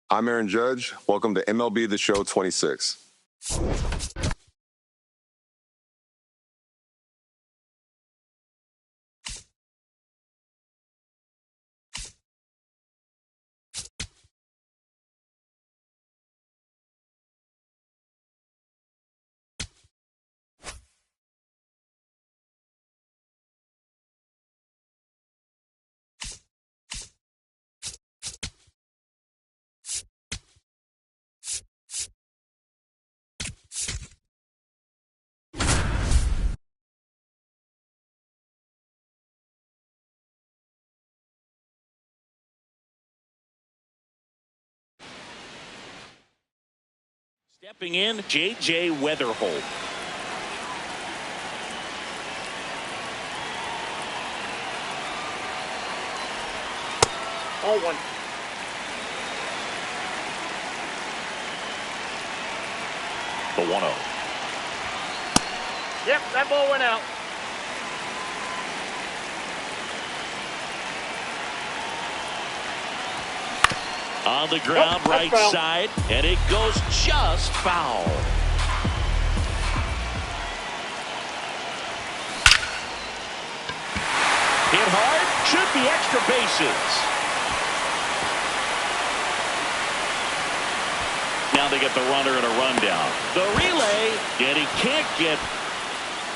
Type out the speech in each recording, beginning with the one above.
I'm Aaron Judge. Welcome to MLB The Show 26. Stepping in, J.J. Weatherholt. Oh, one. The 1-0. Yep, that ball went out. On the ground, Nope, right foul. side, and it goes just foul. Hit hard, should be extra bases. Now they get the runner and a rundown. The relay, and he can't get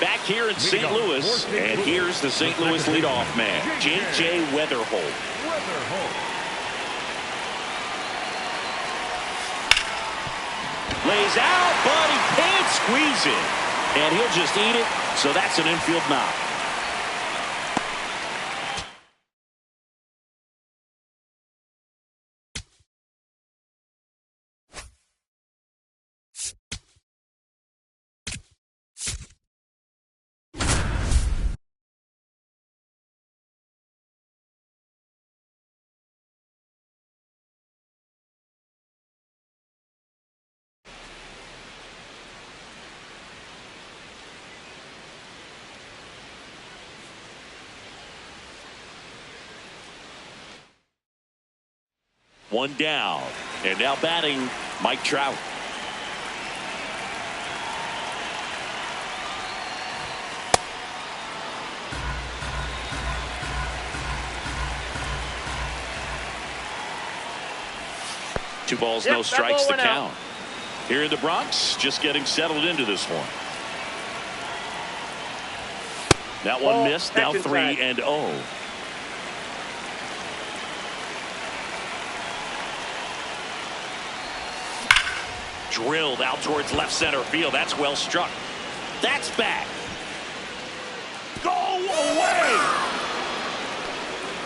back here in St. Louis. And here's the St. Louis leadoff man, J.J. Weatherholt. Lays out, but he can't squeeze it. And he'll just eat it, so that's an infield knock. One down, and now batting Mike Trout. Two balls, Yep, no that strikes ball to went out. count. Here in the Bronx, just getting settled into this one. That one Ball, missed, now back 3-0. Drilled out towards left center field. That's well struck. That's back. Go away.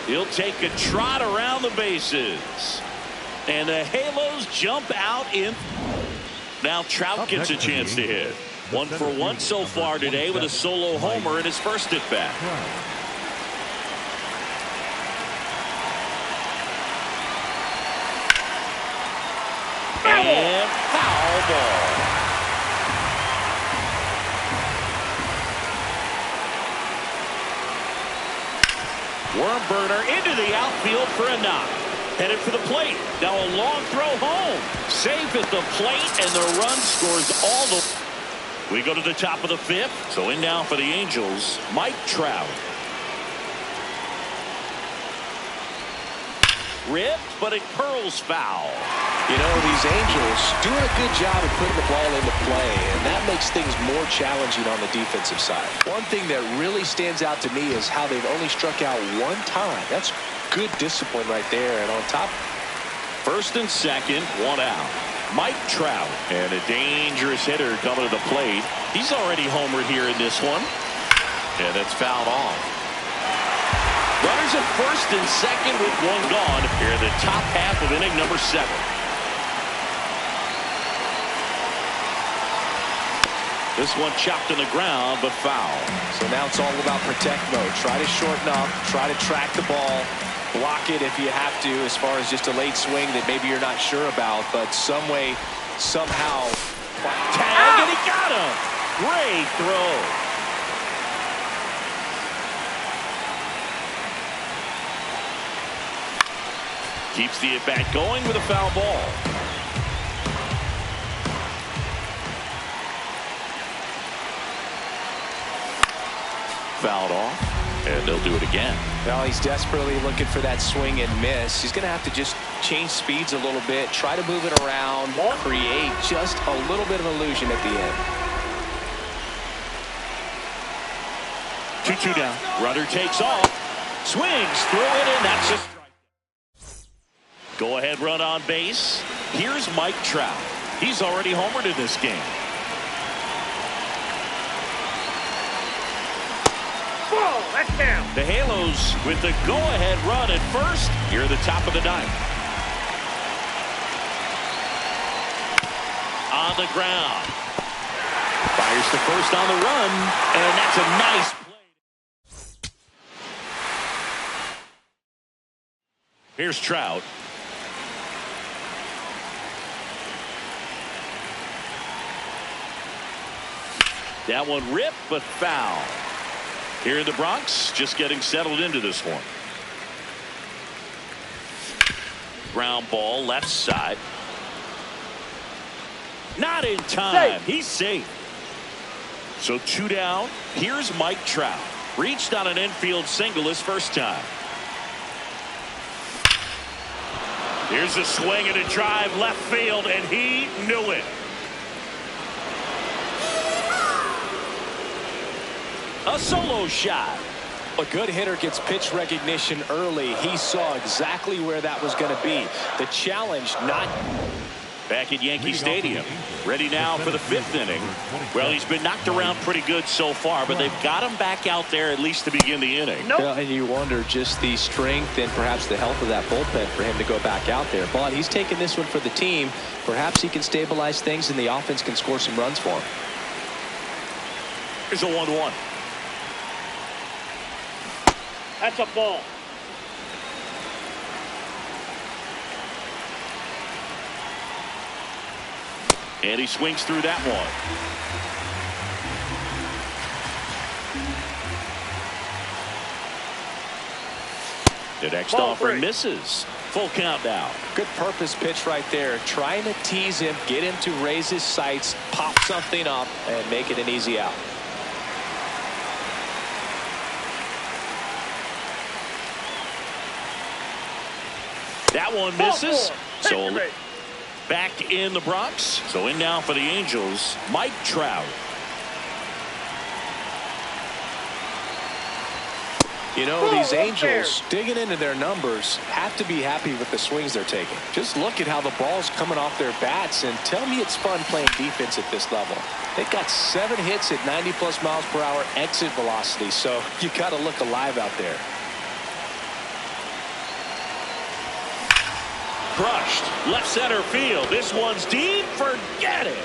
He'll take a trot around the bases. And the Halos jump out in. Now Trout gets a chance to hit. 1 for 1 so far today with a solo homer in his first at bat. And foul ball. Worm burner into the outfield for a knock. Headed for the plate. Now a long throw home. Safe at the plate, and the run scores all the. We go to the top of the 5th. So in now for the Angels, Mike Trout. Ripped, but it curls foul. You know, these Angels doing a good job of putting the ball into play, and that makes things more challenging on the defensive side. One thing that really stands out to me is how they've only struck out 1 time. That's good discipline right there. And on top, First and second, 1 out. Mike Trout, and a dangerous hitter coming to the plate. He's already homered here in this one. And it's fouled off. Runners at first and second with 1 gone here in the top half of inning number 7. This one chopped in the ground, but foul. so now it's all about protect mode. Try to shorten up, try to track the ball, block it if you have to, as far as just a late swing that maybe you're not sure about, but some way, somehow. Tag, and he got him. Great throw. Keeps the at-bat going with a foul ball. Fouled off, and they'll do it again. Well, he's desperately looking for that swing and miss. He's going to have to just change speeds a little bit, try to move it around, create just a little bit of illusion at the end. 2-2 down. Runner takes off. Swings, throw it in. That's a strike. Go ahead run on base. Here's Mike Trout. He's already homered in this game. That's down. The Halos with the go-ahead run at first here at the top of the ninth. On the ground. Fires to first on the run, and that's a nice play. Here's Trout. That one ripped, but foul. Here in the Bronx, just getting settled into this one. Ground ball, left side. Not in time. Safe. He's safe. So 2 down. Here's Mike Trout. Reached on an infield single his first time. Here's a swing and a drive left field, and he knew it. A solo shot. A good hitter gets pitch recognition early. He saw exactly where that was going to be. The challenge not. Back at Yankee Stadium. Ready now for the 5th inning. Well, he's been knocked around pretty good so far, but they've got him back out there at least to begin the inning. Nope. And you wonder just the strength and perhaps the health of that bullpen for him to go back out there. But he's taking this one for the team. Perhaps he can stabilize things and the offense can score some runs for him. Here's a 1-1. That's a ball. And he swings through that one. The next Ball offering 3. misses. Full count now. Good purpose pitch right there. Trying to tease him, get him to raise his sights, pop something up, and make it an easy out. That one misses. Ball 4. So Victory. back in the Bronx. So in now for the Angels, Mike Trout. You know, these Angels digging into their numbers have to be happy with the swings they're taking. Just look at how the ball's coming off their bats and tell me it's fun playing defense at this level. They've got 7 hits at 90+ miles per hour exit velocity, so you got to look alive out there. Crushed. Left center field. This one's deep. Forget it.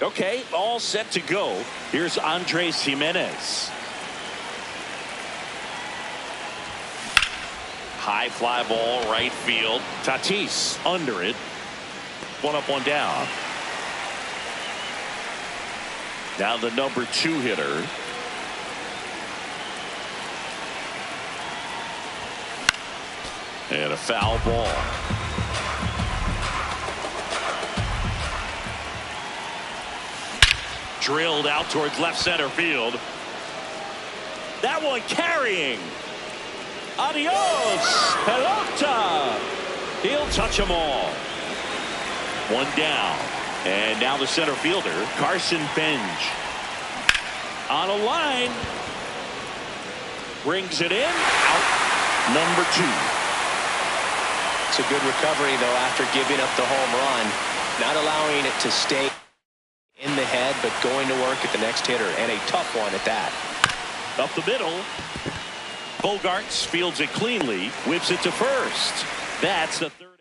Okay, all set to go. Here's Andres Jimenez. High fly ball, right field. Tatis under it. One up, one down. Now the number 2 hitter. And a foul ball. Drilled out towards left center field. That one carrying. Adios, pelota. He'll touch them all. One down. And now the center fielder, Carson Benj. On a line. Brings it in. Out. Number 2. It's a good recovery, though, after giving up the home run. Not allowing it to stay in the head, but going to work at the next hitter, and a tough one at that. Up the middle. Bogarts fields it cleanly, whips it to first. That's the 3rd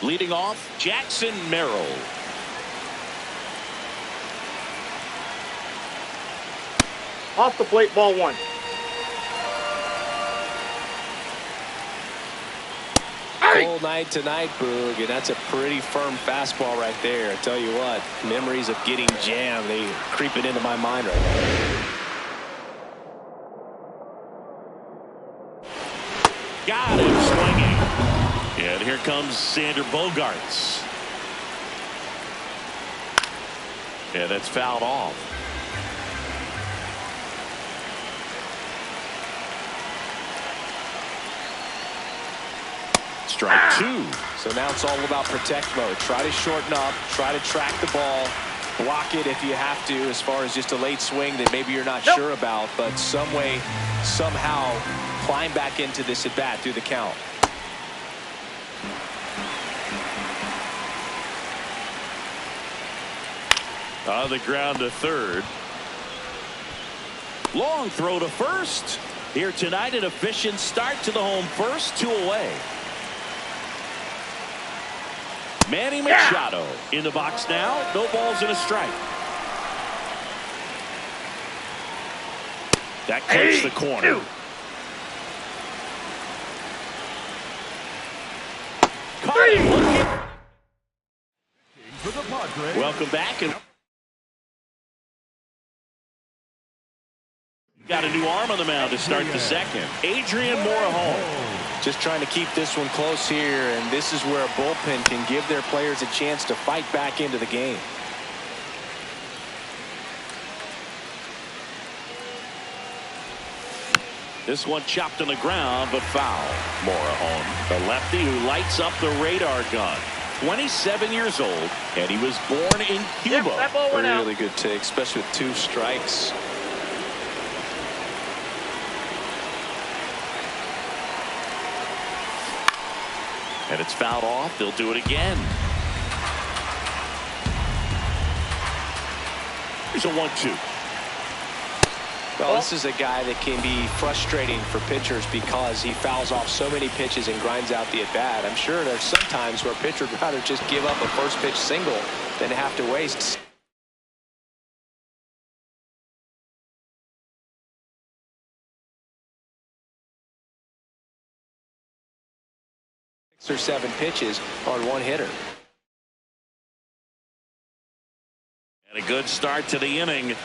out. Leading off, Jackson Merrill. Off the plate, ball 1. Cold night tonight, Boog, and that's a pretty firm fastball right there. I tell you what, memories of getting jammed, they creeping into my mind right now. Got him swinging. And here comes Sander Bogarts. And it's fouled off. Strike 2. So now it's all about protect mode. Try to shorten up, try to track the ball, block it if you have to, as far as just a late swing that maybe you're not sure about, but some way, somehow climb back into this at bat through the count. On the ground to third. Long throw to first. Here tonight, an efficient start to the home first, 2 away. Manny Machado in the box now. No balls and a strike. That clips the corner. Welcome back. And got a new arm on the mound to start the second. Adrian Morejon. Just trying to keep this one close here, and this is where a bullpen can give their players a chance to fight back into the game. This one chopped on the ground, but foul. Morejon, the lefty who lights up the radar gun. 27 years old, and he was born in Cuba. Yep, that ball went out. Really good take, especially with 2 strikes. And it's fouled off. They'll do it again. Here's a 1-2. Well, this is a guy that can be frustrating for pitchers because he fouls off so many pitches and grinds out the at-bat. I'm sure there's some times where a pitcher would rather just give up a first pitch single than have to waste 6 or 7 pitches on one hitter. And a good start to the inning.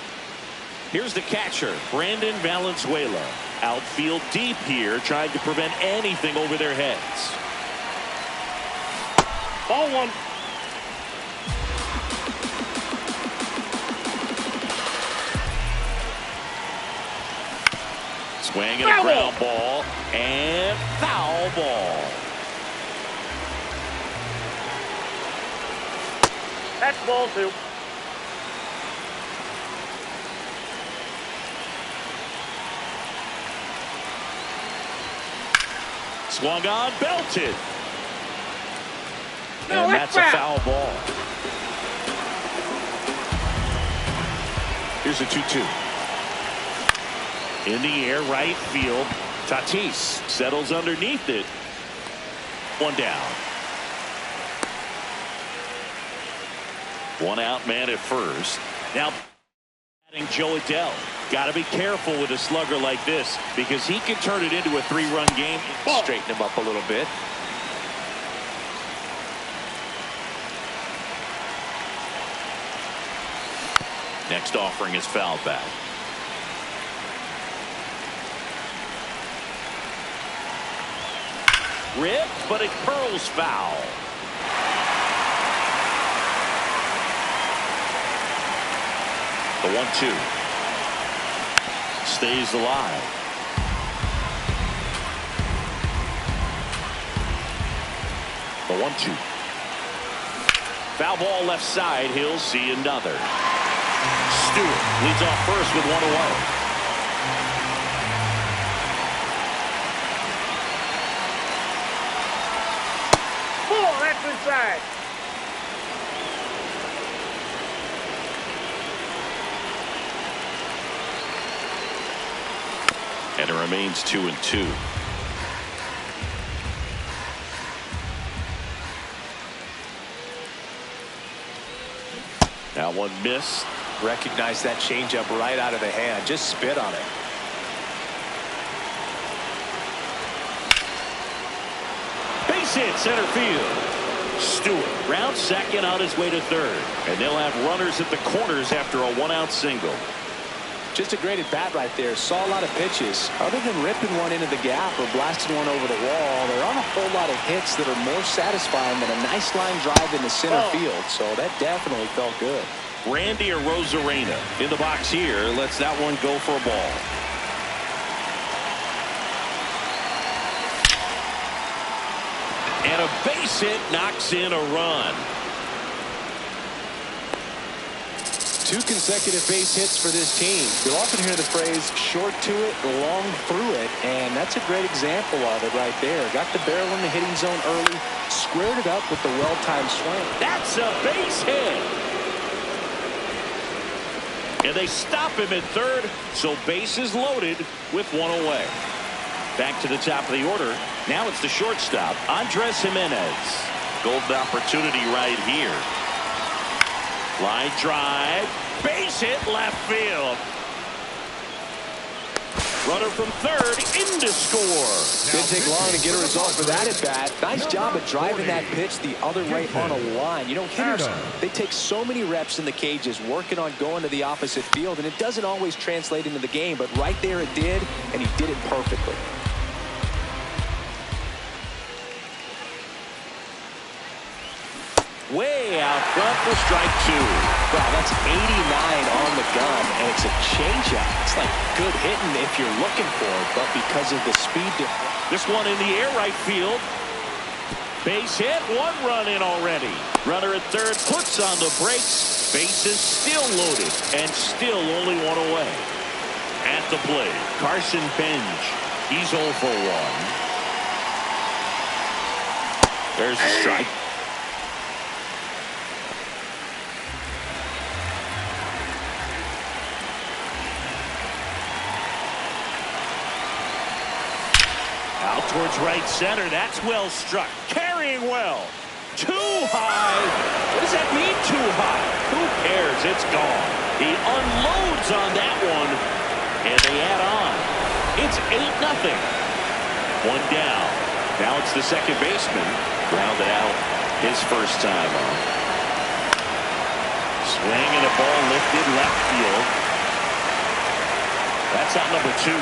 Here's the catcher, Brandon Valenzuela. Outfield deep here, trying to prevent anything over their heads. Ball 1. Swing and a ground ball. And foul ball. That's ball 2. Swung on, belted. No, and that's a foul ball. Here's a 2-2. In the air, right field. Tatis settles underneath it. One down. One out man at first. Now adding Joe Adele. Got to be careful with a slugger like this because he can turn it into a 3-run game. Straighten him up a little bit. Next offering is foul back. Rip, but it curls foul. The 1-2 stays alive. The 1-2. Foul ball left side. He'll see another. Stewart leads off first with 1 away. That's inside. And it remains 2-2. Now one missed. Recognize that changeup right out of the hand. Just spit on it. Base hit center field. Stewart rounds second on his way to third. And they'll have runners at the corners after a 1-out single. Just a great at bat right there. Saw a lot of pitches. Other than ripping one into the gap or blasting one over the wall, there aren't a whole lot of hits that are more satisfying than a nice line drive into center field. So that definitely felt good. Randy Arozarena in the box here. Lets that one go for a ball. And a base hit knocks in a run. 2 consecutive base hits for this team. You'll often hear the phrase short to it, long through it, and that's a great example of it right there. Got the barrel in the hitting zone early, squared it up with the well-timed swing. That's a base hit. And they stop him at third, so bases loaded with 1 away. Back to the top of the order. Now it's the shortstop, Andres Jimenez. Golden opportunity right here. Line drive, base hit left field. Runner from third in to score. Didn't take long to get a result for that at bat. Nice job of driving that pitch the other way on a line. You know, hitters, they take so many reps in the cages working on going to the opposite field, and it doesn't always translate into the game, but right there it did, and he did it perfectly. Way out front for strike 2. Wow, that's 89 on the gun, and it's a changeup. It's like good hitting if you're looking for it, but because of the speed difference. This one in the air right field. Base hit, 1 run in already. Runner at third puts on the brakes. Bases still loaded and still only 1 away. At the plate, Carson Bench. He's 0 for 1. There's a strike. Out towards right center. That's well struck. Carrying well. Too high. What does that mean, too high? Who cares? It's gone. He unloads on that one. And they add on. It's 8-0. 1 down. Now it's the second baseman. Grounded out his first time on. Swing and a ball lifted left field. That's out number 2.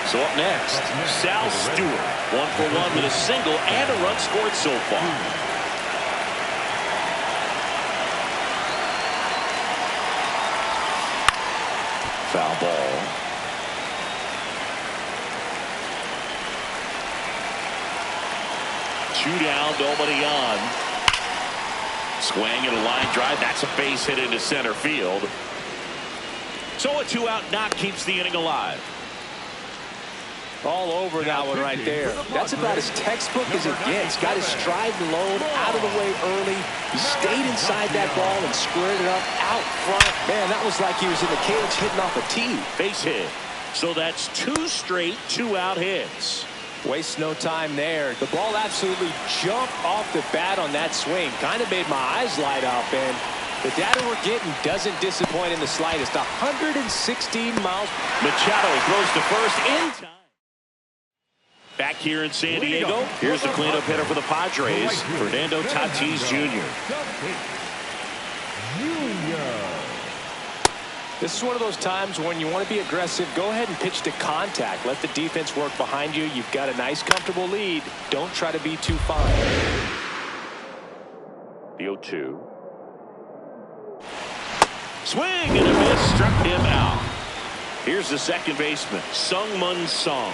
So up next, Sal Stewart. 1 for 1 with a single and a run scored so far. Foul ball. Two down, nobody on. Swing and a line drive. That's a base hit into center field. So a 2-out knock keeps the inning alive. All over that one right there. That's about as textbook as it gets. Got his stride and load out of the way early. He stayed inside that ball and squared it up out front. Man, that was like he was in the cage hitting off a tee. Base hit. So that's 2 straight 2-out hits. Waste no time there. The ball absolutely jumped off the bat on that swing. Kind of made my eyes light up, and the data we're getting doesn't disappoint in the slightest. 116 miles. Machado throws to first in time. Back here in San Diego, here's the cleanup hitter for the Padres, Fernando Tatis Jr. This is one of those times when you want to be aggressive. Go ahead and pitch to contact. Let the defense work behind you. You've got a nice, comfortable lead. Don't try to be too fine. The 0-2. Swing and a miss, struck him out. Here's the second baseman, Sung-Mun Sung.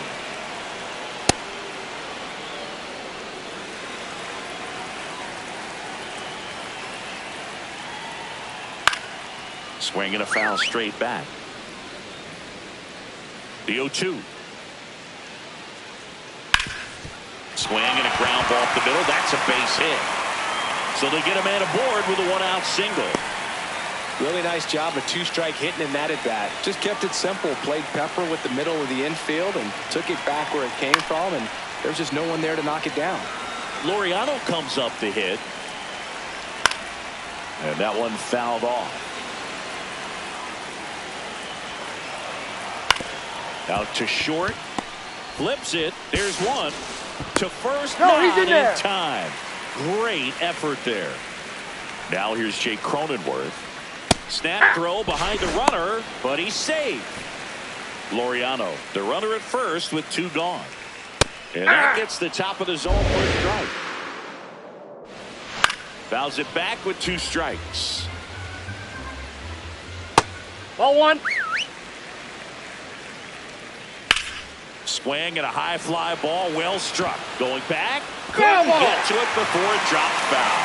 Swing and a foul straight back. The 0-2. Swing and a ground ball up the middle. That's a base hit. So they get a man aboard with a one-out single. Really nice job of two-strike hitting in that at-bat. Just kept it simple. Played pepper with the middle of the infield and took it back where it came from, and there's just no one there to knock it down. Laureano comes up to hit. And that one fouled off. Out to short. Flips it. There's one. To first. No, he's in there. Time. Great effort there. Now here's Jake Cronenworth. Snap throw behind the runner, but he's safe. Laureano, the runner at first with two gone. And that gets the top of the zone for a strike. Fouls it back with two strikes. Ball one. Swing and a high fly ball, well struck. Going back, Ground couldn't ball. get to it before it dropped foul.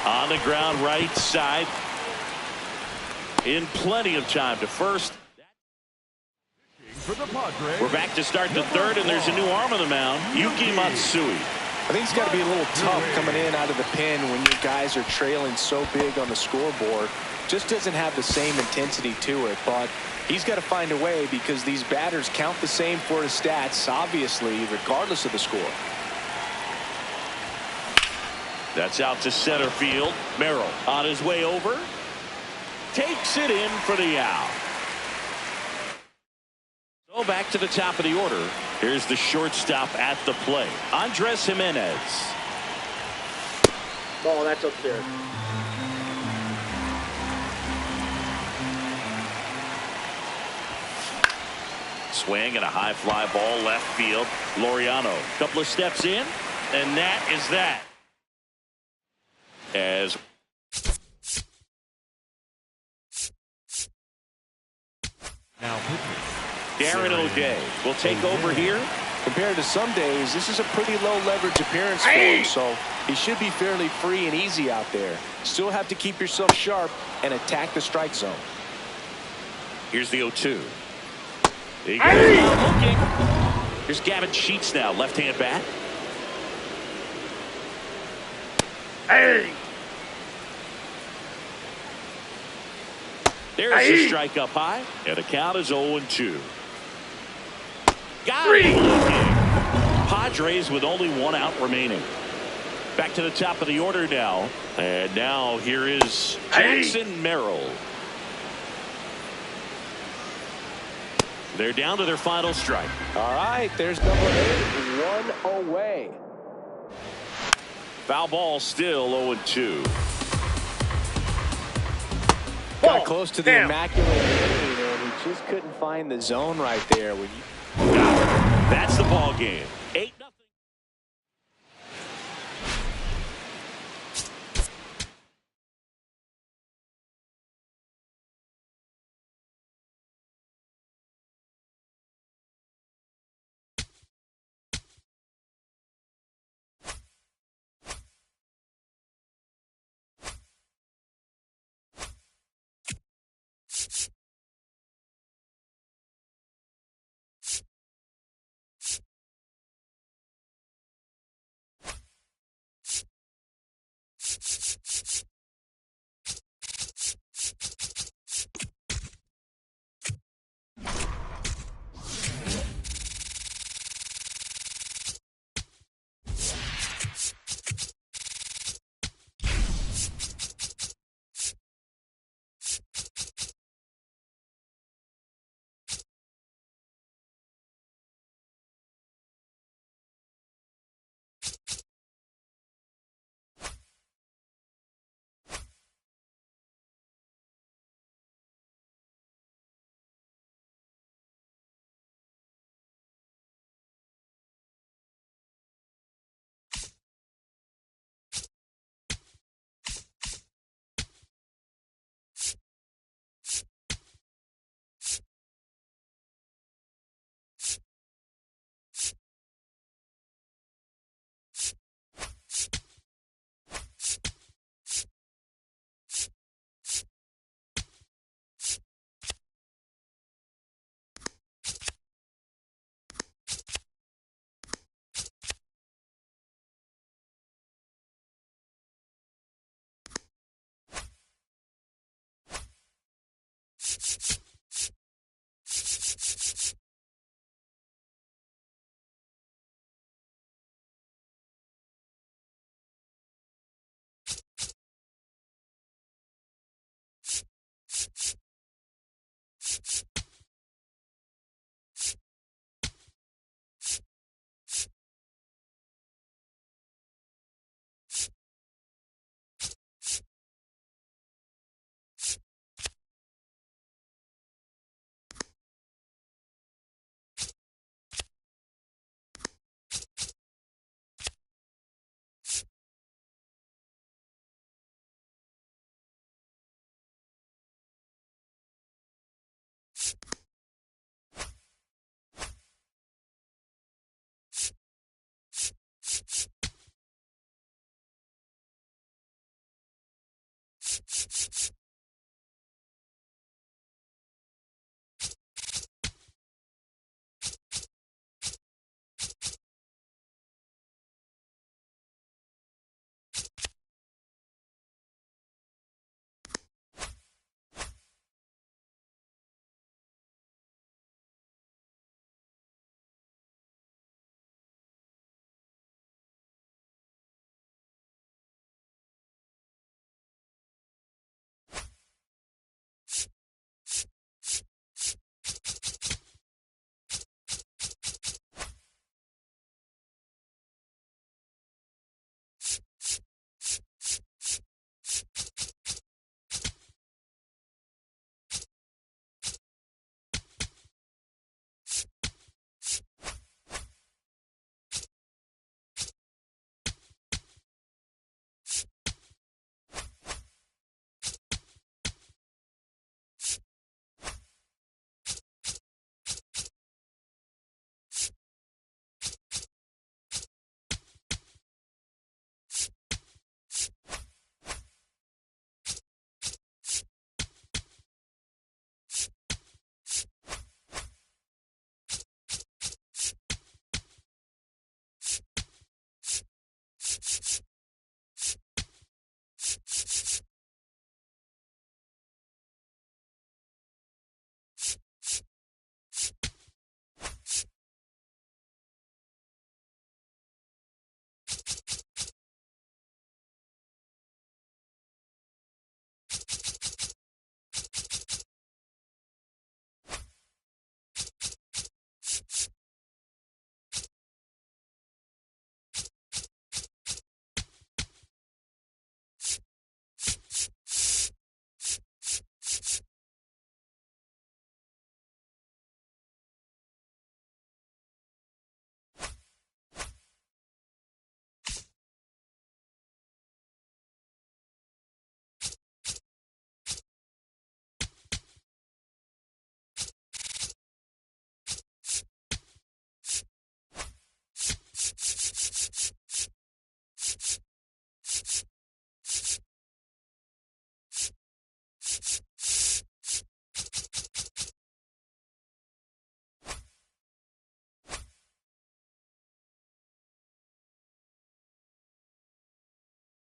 On the ground right side. In plenty of time to first. We're back to start the third, and there's a new arm on the mound, Yuki Matsui. I think it's got to be a little tough coming in out of the pen when your guys are trailing so big on the scoreboard. Just doesn't have the same intensity to it, but he's got to find a way because these batters count the same for his stats, obviously, regardless of the score. That's out to center field. Merrill on his way over. Takes it in for the out. So back to the top of the order. Here's the shortstop at the plate, Andres Jimenez. Ball, that's upstairs. Swing and a high fly ball left field. Laureano, couple of steps in, and that is that. As now Darren O'Day will take over here. Compared to some days, this is a pretty low leverage appearance for him, so he should be fairly free and easy out there. Still have to keep yourself sharp and attack the strike zone. Here's the 0-2. He goes looking. Here's Gavin Sheets now, left-hand bat. Hey! There's a strike up high, and the count is 0-2. Got Three. it looking. Padres with only one out remaining. Back to the top of the order now. And now here is Jackson Merrill. They're down to their final strike. All right, there's number 8, 1 away. Foul ball still 0-2. Got close to the Damn. immaculate lane, and he just couldn't find the zone right there. That's the ball game. 8